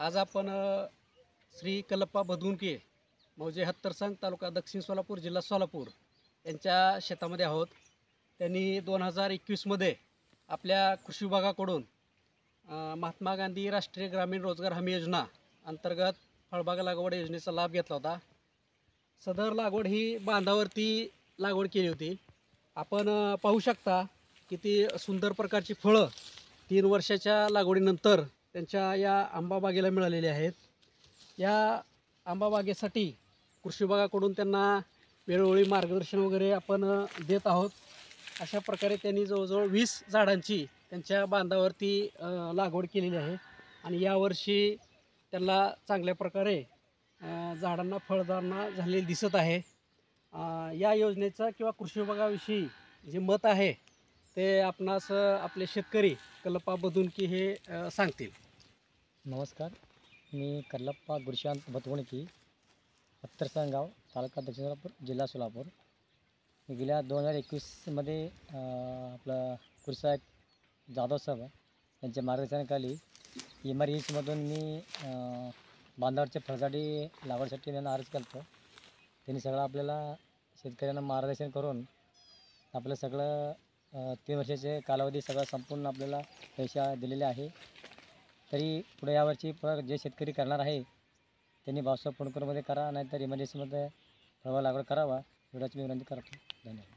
आज आपण श्री कल्लप्पा बदुनके मौजे हत्तरसंग तालुका दक्षिण सोलापूर जिल्हा सोलापूर यांच्या शेतामध्ये आहोत. त्यांनी 2021मध्ये आपल्या कृषी विभागाकडून महात्मा गांधी राष्ट्रीय ग्रामीण रोजगार हमी योजना अंतर्गत फळबाग लागवड योजनेचा लाभ घेतला होता. सदर लागवड ही बांधावरती लागवड केली होती. आपण पाहू शकता किती सुंदर प्रकारची फळं 3 वर्षाच्या लागवडीनंतर त्यांच्या या आंबा बागेला मिळालेले आहेत. या आंबा बागेसाठी कृषी विभागाकडून त्यांना वेळोवेळी मार्गदर्शन वगैरे आपण देत आहोत. अशा प्रकारे त्यांनी जवळजवळ 20 झाडांची त्यांच्या बांधावरती लागवड केलेली आहे आणि यावर्षी त्यांना चांगल्या प्रकारे झाडांना फळधारणा झालेली दिसत आहे. या योजनेचं किंवा कृषी विभागाविषयी जे मत आहे ते आपणास आपले शेतकरी कल्लप्पा बदुनके हे सांगतील. नमस्कार, मी कल्लप्पा गुरुशांत बतवणकी, हत्तरसंग गाव, तालुका दक्षिण सोलापूर, जिल्हा सोलापूर. मी गेल्या 2021मध्ये आपलं कृषी जाधव साहेब यांच्या मार्गदर्शनाखाली MRECमधून मी बांधावरच्या फळझाडी लागवडीसाठी त्यांना अर्ज केला होता. त्यांनी सगळं आपल्याला शेतकऱ्यांना मार्गदर्शन करून आपलं सगळं 3 वर्षाचे कालावधी सगळं संपूर्ण आपल्याला पैसे दिलेले आहे. तरी पुढे यावर्षी जे शेतकरी करणार आहे त्यांनी भावसाहेब पुणकरमध्ये करा, नाहीतर MRECमध्ये फळबाग लागवड करावा एवढंच मी विनंती करतो. धन्यवाद.